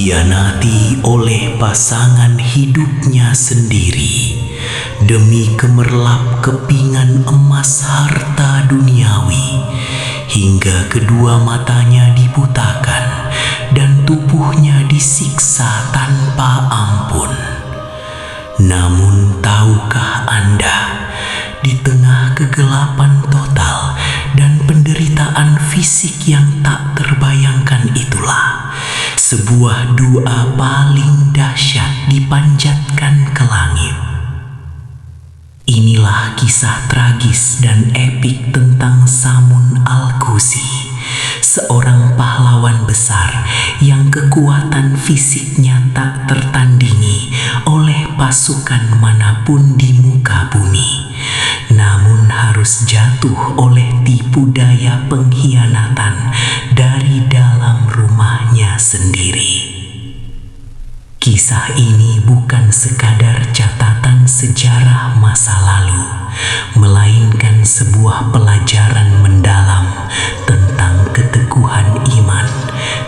dikhianati oleh pasangan hidupnya sendiri demi kemerlap kepingan emas harta duniawi, hingga kedua matanya dibutakan dan tubuhnya disiksa tanpa ampun. Namun tahukah Anda, di tengah kegelapan total dan penderitaan fisik yang tak terbayangkan itulah sebuah doa paling dahsyat dipanjatkan ke langit. Inilah kisah tragis dan epik tentang Samun Al-Ghuzi, seorang pahlawan besar yang kekuatan fisiknya tak tertandingi oleh pasukan manapun di muka bumi, namun harus jatuh oleh tipu daya pengkhianatan dari dalam rumahnya sendiri. Kisah ini bukan sekadar catatan sejarah masa lalu, melainkan sebuah pelajaran mendalam tentang keteguhan iman,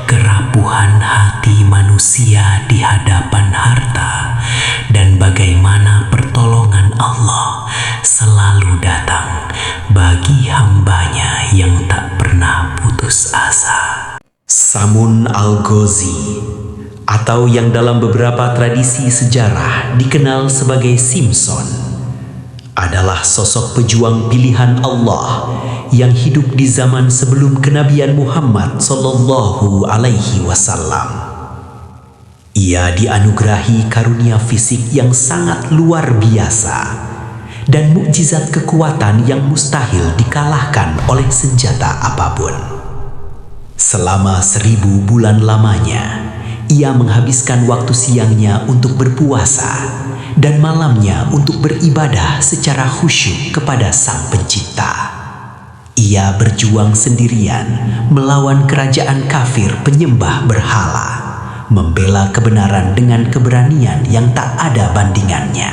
kerapuhan hati manusia di hadapan harta, dan bagaimana pertolongan Allah selalu datang bagi hambanya yang tak pernah putus asa. Samun Al-Ghuzi, atau yang dalam beberapa tradisi sejarah dikenal sebagai Simson, adalah sosok pejuang pilihan Allah yang hidup di zaman sebelum kenabian Muhammad Sallallahu Alaihi Wasallam. Ia dianugerahi karunia fisik yang sangat luar biasa dan mukjizat kekuatan yang mustahil dikalahkan oleh senjata apapun. Selama 1000 bulan lamanya, ia menghabiskan waktu siangnya untuk berpuasa dan malamnya untuk beribadah secara khusyuk kepada Sang Pencipta. Ia berjuang sendirian melawan kerajaan kafir penyembah berhala, membela kebenaran dengan keberanian yang tak ada bandingannya.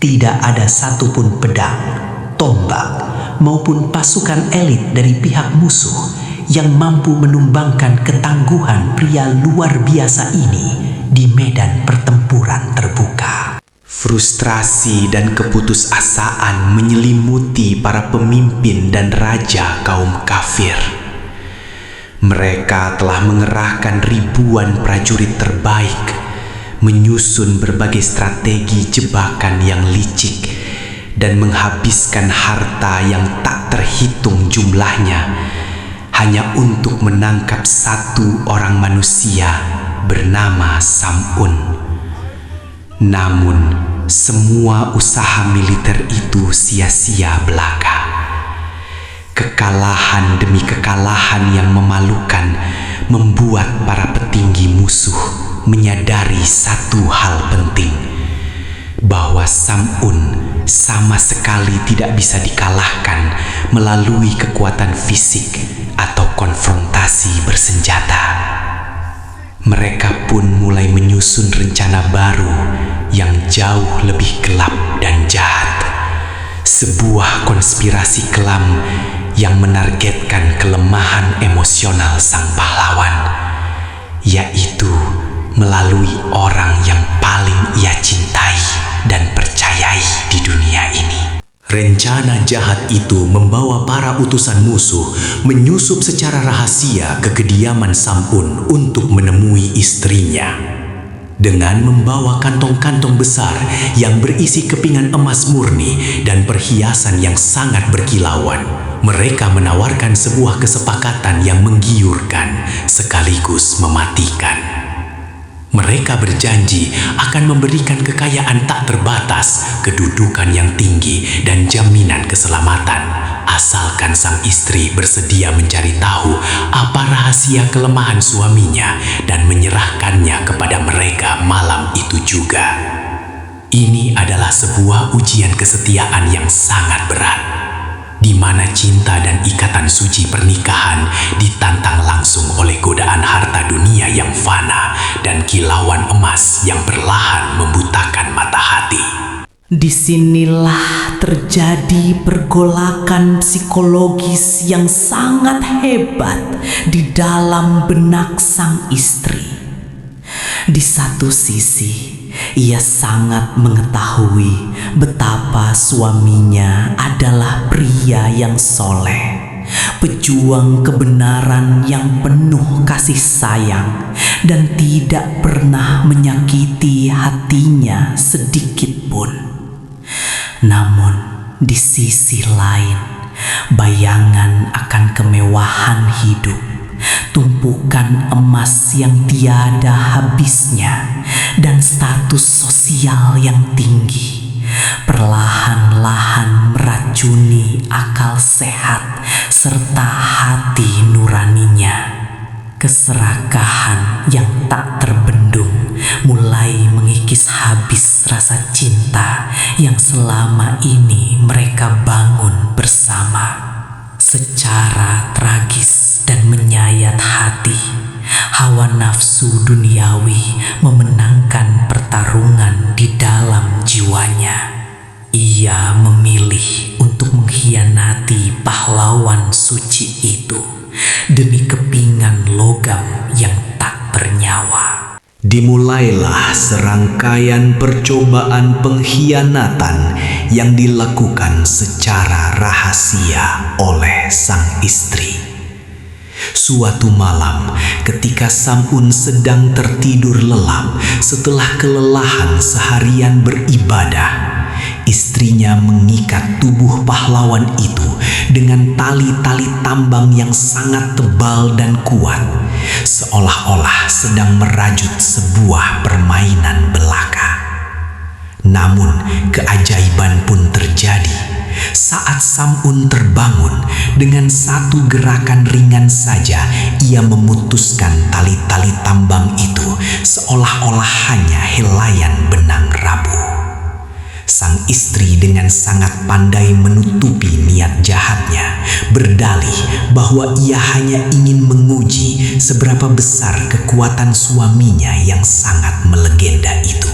Tidak ada satupun pedang, tombak, maupun pasukan elit dari pihak musuh yang mampu menumbangkan ketangguhan pria luar biasa ini di medan pertempuran terbuka. Frustrasi dan keputusasaan menyelimuti para pemimpin dan raja kaum kafir. Mereka telah mengerahkan ribuan prajurit terbaik, menyusun berbagai strategi jebakan yang licik, dan menghabiskan harta yang tak terhitung jumlahnya hanya untuk menangkap satu orang manusia bernama Samun. Namun, semua usaha militer itu sia-sia belaka. Kekalahan demi kekalahan yang memalukan membuat para petinggi musuh menyadari satu hal penting, bahwa Samun sama sekali tidak bisa dikalahkan melalui kekuatan fisik atau konfrontasi bersenjata. Mereka pun mulai menyusun rencana baru yang jauh lebih gelap dan jahat. Sebuah konspirasi kelam yang menargetkan kelemahan emosional sang pahlawan, yaitu melalui orang yang paling ia cintai dan percayai di dunia ini. Rencana jahat itu membawa para utusan musuh menyusup secara rahasia ke kediaman Samun untuk menemui istrinya. Dengan membawa kantong-kantong besar yang berisi kepingan emas murni dan perhiasan yang sangat berkilauan, mereka menawarkan sebuah kesepakatan yang menggiurkan sekaligus mematikan. Mereka berjanji akan memberikan kekayaan tak terbatas, kedudukan yang tinggi, dan jaminan keselamatan, asalkan sang istri bersedia mencari tahu apa rahasia kelemahan suaminya dan menyerahkannya kepada mereka malam itu juga. Ini adalah sebuah ujian kesetiaan yang sangat berat, di mana cinta dan ikatan suci pernikahan ditantang langsung oleh godaan harta dunia yang fana dan kilauan emas yang perlahan membutakan mata hati. Disinilah terjadi pergolakan psikologis yang sangat hebat di dalam benak sang istri. Di satu sisi, ia sangat mengetahui betapa suaminya adalah pria yang soleh, pejuang kebenaran yang penuh kasih sayang dan tidak pernah menyakiti hatinya sedikit pun. Namun di sisi lain, bayangan akan kemewahan hidup, tumpukan emas yang tiada habisnya, dan status sosial yang tinggi perlahan-lahan meracuni akal sehat serta hati nuraninya. Keserakahan yang tak terbendung mulai mengikis habis rasa cinta yang selama ini mereka bangun bersama. Secara tragis dan menyayat hati, hawa nafsu duniawi memenangkan pertarungan di dalam jiwanya. Ia memilih untuk mengkhianati pahlawan suci itu demi kepingan logam yang tak bernyawa. Dimulailah serangkaian percobaan pengkhianatan yang dilakukan secara rahasia oleh sang istri. Suatu malam, ketika Sam'un sedang tertidur lelap setelah kelelahan seharian beribadah, istrinya mengikat tubuh pahlawan itu dengan tali-tali tambang yang sangat tebal dan kuat, seolah-olah sedang merajut sebuah permainan belaka. Namun keajaiban pun terjadi. Saat Sam'un terbangun, dengan satu gerakan ringan saja ia memutuskan tali-tali tambang itu seolah-olah hanya helaian benang rapuh. Sang istri dengan sangat pandai menutupi niat jahatnya, berdalih bahwa ia hanya ingin menguji seberapa besar kekuatan suaminya yang sangat melegenda itu.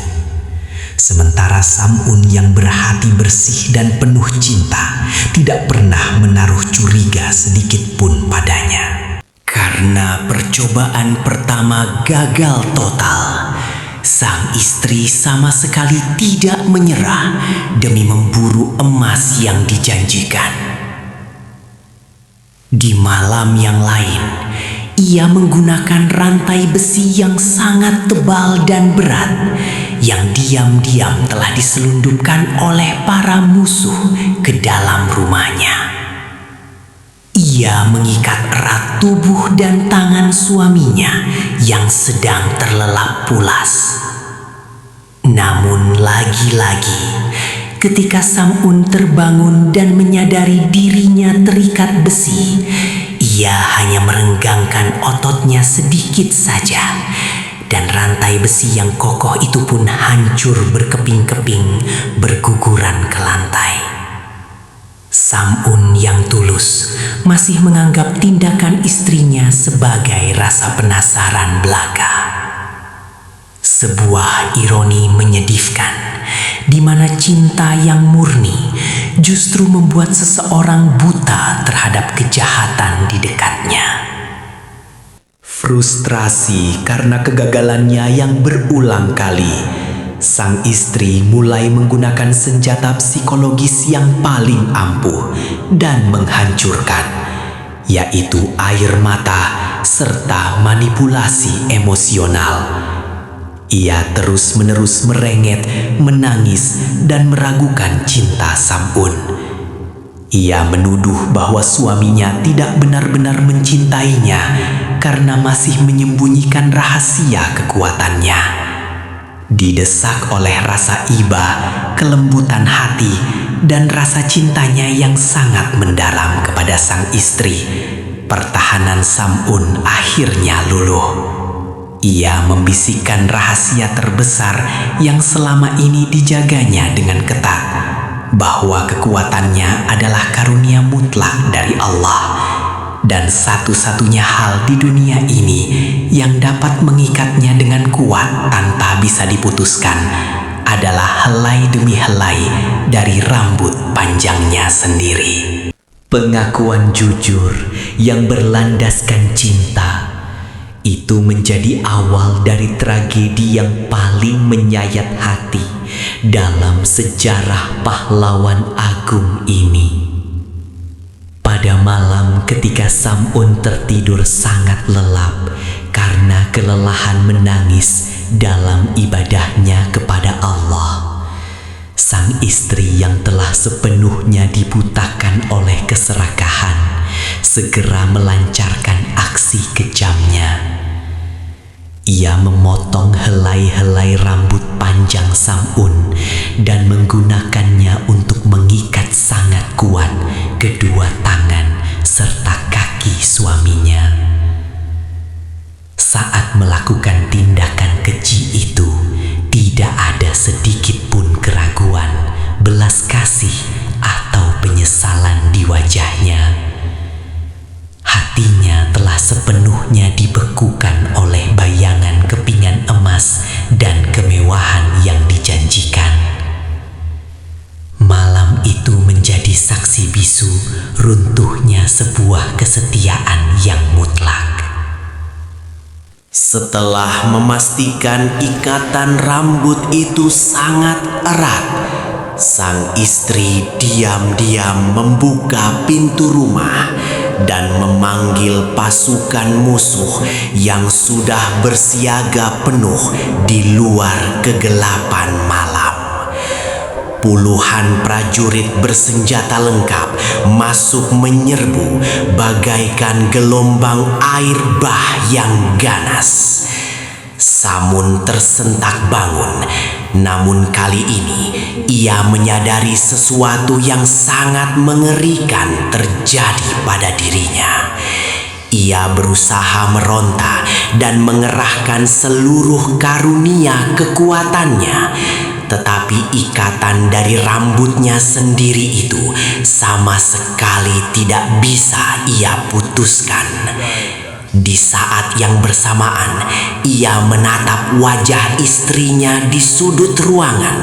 Sementara Sam'un yang berhati bersih dan penuh cinta tidak pernah menaruh curiga sedikit pun padanya. Karena percobaan pertama gagal total, sang istri sama sekali tidak menyerah demi memburu emas yang dijanjikan. Di malam yang lain, ia menggunakan rantai besi yang sangat tebal dan berat yang diam-diam telah diselundupkan oleh para musuh ke dalam rumahnya. Ia mengikat erat tubuh dan tangan suaminya yang sedang terlelap pulas. Namun lagi-lagi, ketika Sam'un terbangun dan menyadari dirinya terikat besi, ia hanya merenggangkan ototnya sedikit saja, dan rantai besi yang kokoh itu pun hancur berkeping-keping, berguguran ke lantai. Sam'un yang tulus masih menganggap tindakan istrinya sebagai rasa penasaran belaka. Sebuah ironi menyedihkan, di mana cinta yang murni justru membuat seseorang buta terhadap kejahatan di dekatnya. Frustrasi karena kegagalannya yang berulang kali, sang istri mulai menggunakan senjata psikologis yang paling ampuh dan menghancurkan, yaitu air mata serta manipulasi emosional. Ia terus-menerus merengek, menangis, dan meragukan cinta Sam'un. Ia menuduh bahwa suaminya tidak benar-benar mencintainya karena masih menyembunyikan rahasia kekuatannya. Didesak oleh rasa iba, kelembutan hati, dan rasa cintanya yang sangat mendalam kepada sang istri, pertahanan Sam'un akhirnya luluh. Ia membisikkan rahasia terbesar yang selama ini dijaganya dengan ketat, bahwa kekuatannya adalah karunia mutlak dari Allah, dan satu-satunya hal di dunia ini yang dapat mengikatnya dengan kuat tanpa bisa diputuskan adalah helai demi helai dari rambut panjangnya sendiri. Pengakuan jujur yang berlandaskan cinta, Itu menjadi awal dari tragedi yang paling menyayat hati dalam sejarah pahlawan agung ini. Pada malam ketika Sam'un tertidur sangat lelap karena kelelahan menangis dalam ibadahnya kepada Allah, sang istri yang telah sepenuhnya dibutakan oleh keserakahan segera melancarkan aksi kejamnya. Ia memotong helai-helai rambut panjang Sam'un dan menggunakannya untuk mengikat sangat kuat kedua tangan serta kaki suaminya. Saat melakukan tindakan keji itu, tidak ada sedikit pun keraguan, belas kasih, atau penyesalan di wajahnya. Hatinya telah sepenuhnya dibekukan oleh bayangan kepingan emas dan kemewahan yang dijanjikan. Malam itu menjadi saksi bisu runtuhnya sebuah kesetiaan yang mutlak. Setelah memastikan ikatan rambut itu sangat erat, sang istri diam-diam membuka pintu rumah dan memanggil pasukan musuh yang sudah bersiaga penuh di luar kegelapan malam. Puluhan prajurit bersenjata lengkap masuk menyerbu bagaikan gelombang air bah yang ganas. Samun tersentak bangun, namun kali ini ia menyadari sesuatu yang sangat mengerikan terjadi pada dirinya. Ia berusaha meronta dan mengerahkan seluruh karunia kekuatannya, tetapi ikatan dari rambutnya sendiri itu sama sekali tidak bisa ia putuskan. Di saat yang bersamaan, ia menatap wajah istrinya di sudut ruangan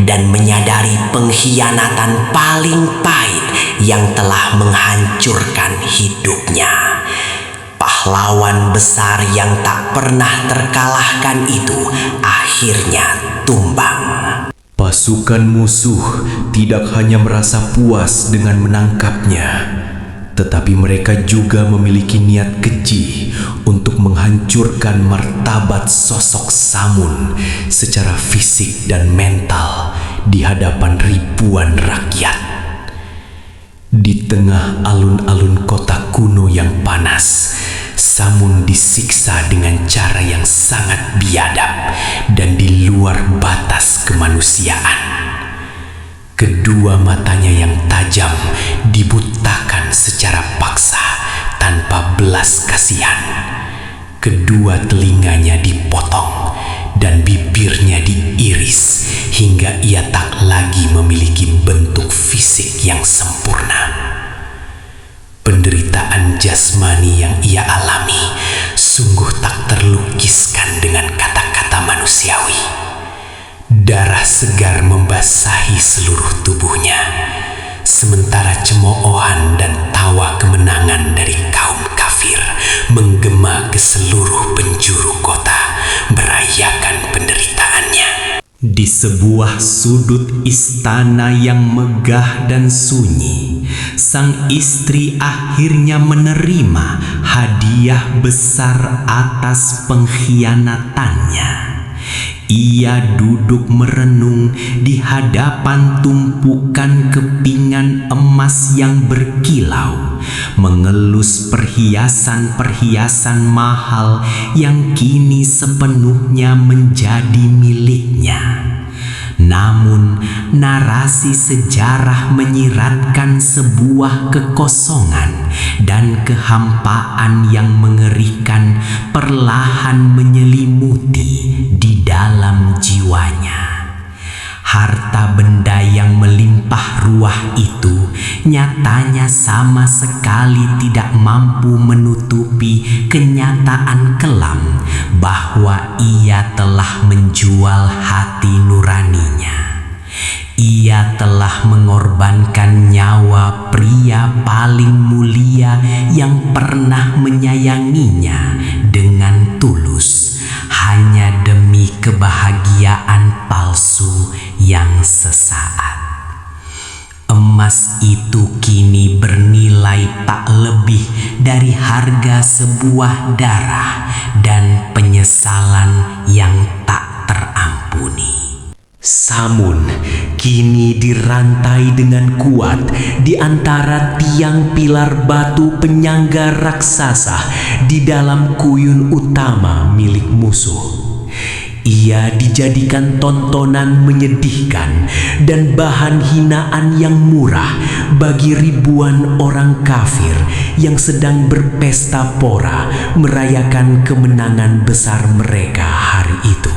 dan menyadari pengkhianatan paling pahit yang telah menghancurkan hidupnya. Pahlawan besar yang tak pernah terkalahkan itu akhirnya tumbang. Pasukan musuh tidak hanya merasa puas dengan menangkapnya, tetapi mereka juga memiliki niat keji untuk menghancurkan martabat sosok Samun secara fisik dan mental di hadapan ribuan rakyat. Di tengah alun-alun kota kuno yang panas, Samun disiksa dengan cara yang sangat biadab dan di luar batas kemanusiaan. Kedua matanya yang tajam dibutakan secara paksa tanpa belas kasihan. Kedua telinganya dipotong dan bibirnya diiris hingga ia tak lagi memiliki bentuk fisik yang sempurna. Penderitaan jasmani yang ia alami sungguh tak terlukiskan dengan kata-kata manusiawi. Darah segar membasahi seluruh tubuhnya, sementara cemoohan dan tawa kemenangan dari kaum kafir menggema ke seluruh penjuru kota, merayakan penderitaannya. Di sebuah sudut istana yang megah dan sunyi, sang istri akhirnya menerima hadiah besar atas pengkhianatannya. Ia duduk merenung di hadapan tumpukan kepingan emas yang berkilau, mengelus perhiasan-perhiasan mahal yang kini sepenuhnya menjadi miliknya. Namun, narasi sejarah menyiratkan sebuah kekosongan dan kehampaan yang mengerikan perlahan menyelimuti di dalam jiwanya. Harta benda yang melimpah ruah itu nyatanya sama sekali tidak mampu menutupi kenyataan kelam bahwa ia telah menjual hati nuraninya. Ia telah mengorbankan nyawa pria paling mulia yang pernah menyayanginya dengan kebahagiaan palsu yang sesaat. Emas itu kini bernilai tak lebih dari harga sebuah darah dan penyesalan yang tak terampuni. Samun kini dirantai dengan kuat di antara tiang pilar batu penyangga raksasa di dalam kuyun utama milik musuh. Ia dijadikan tontonan menyedihkan dan bahan hinaan yang murah bagi ribuan orang kafir yang sedang berpesta pora merayakan kemenangan besar mereka hari itu.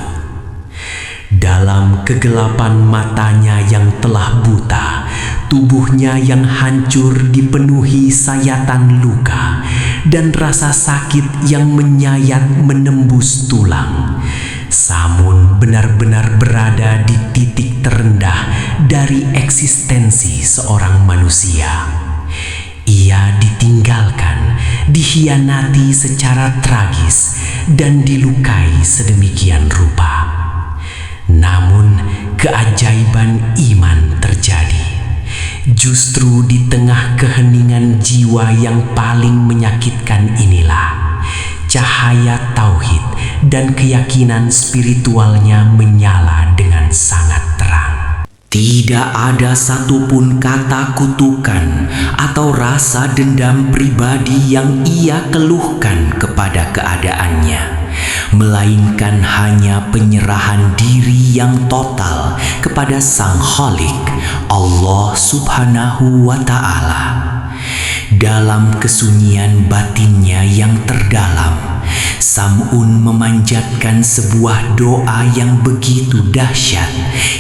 Dalam kegelapan matanya yang telah buta, tubuhnya yang hancur dipenuhi sayatan luka dan rasa sakit yang menyayat menembus tulang. Samun benar-benar berada di titik terendah dari eksistensi seorang manusia. Ia ditinggalkan, dikhianati secara tragis, dan dilukai sedemikian rupa. Namun, keajaiban iman terjadi. Justru di tengah keheningan jiwa yang paling menyakitkan inilah, cahaya tauhid dan keyakinan spiritualnya menyala dengan sangat terang. Tidak ada satupun kata kutukan atau rasa dendam pribadi yang ia keluhkan kepada keadaannya, melainkan hanya penyerahan diri yang total kepada Sang Khalik, Allah Subhanahu wa Ta'ala. Dalam kesunyian batinnya yang terdalam, Sam'un memanjatkan sebuah doa yang begitu dahsyat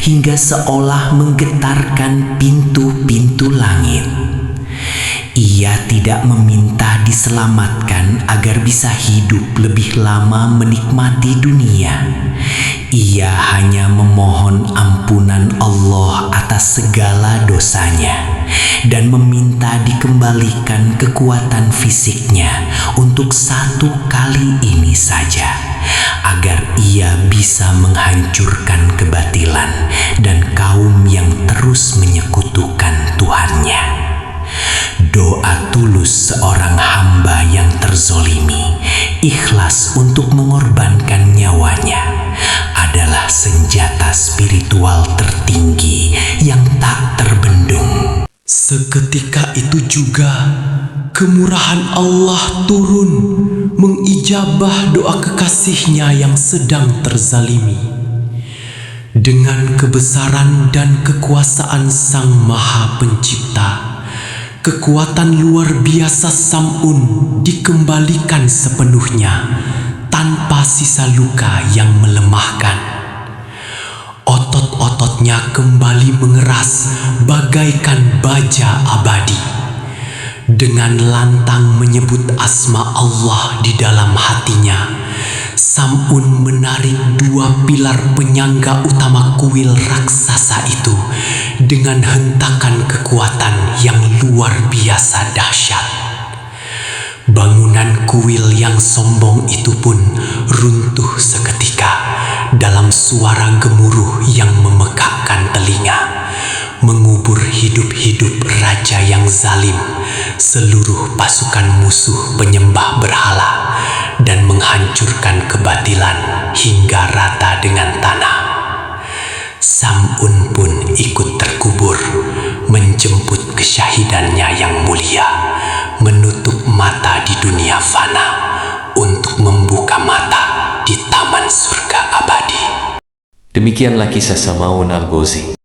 hingga seolah menggetarkan pintu-pintu langit. Ia tidak meminta diselamatkan agar bisa hidup lebih lama menikmati dunia. Ia hanya memohon ampunan Allah atas segala dosanya dan meminta dikembalikan kekuatan fisiknya untuk satu kali ini saja, agar ia bisa menghancurkan kebatilan dan kaum yang terus menyekutukan Tuhannya. Doa tulus seorang hamba yang terzolimi, ikhlas untuk mengorbankan nyawanya, adalah senjata spiritual tertinggi yang tak terbendung. Seketika itu juga kemurahan Allah turun mengijabah doa kekasihnya yang sedang terzalimi. Dengan kebesaran dan kekuasaan Sang Maha Pencipta, kekuatan luar biasa Sam'un dikembalikan sepenuhnya tanpa sisa luka yang melemahkan. Otot-ototnya kembali mengeras bagaikan baja abadi. Dengan lantang menyebut asma Allah di dalam hatinya, Sam'un menarik dua pilar penyangga utama kuil raksasa itu dengan hentakan kekuatan yang luar biasa dahsyat. Bangunan kuil yang sombong itu pun runtuh seketika dalam suara gemuruh yang memekakkan telinga, mengubur hidup-hidup raja yang zalim, seluruh pasukan musuh penyembah berhala, dan menghancurkan kebatilan hingga rata dengan tanah. Sam'un pun ikut terkubur, menjemput kesyahidannya yang mulia, menutup mata di dunia fana untuk membuka mata di taman surga abadi. Demikianlah kisah Sam'un al-Ghazi.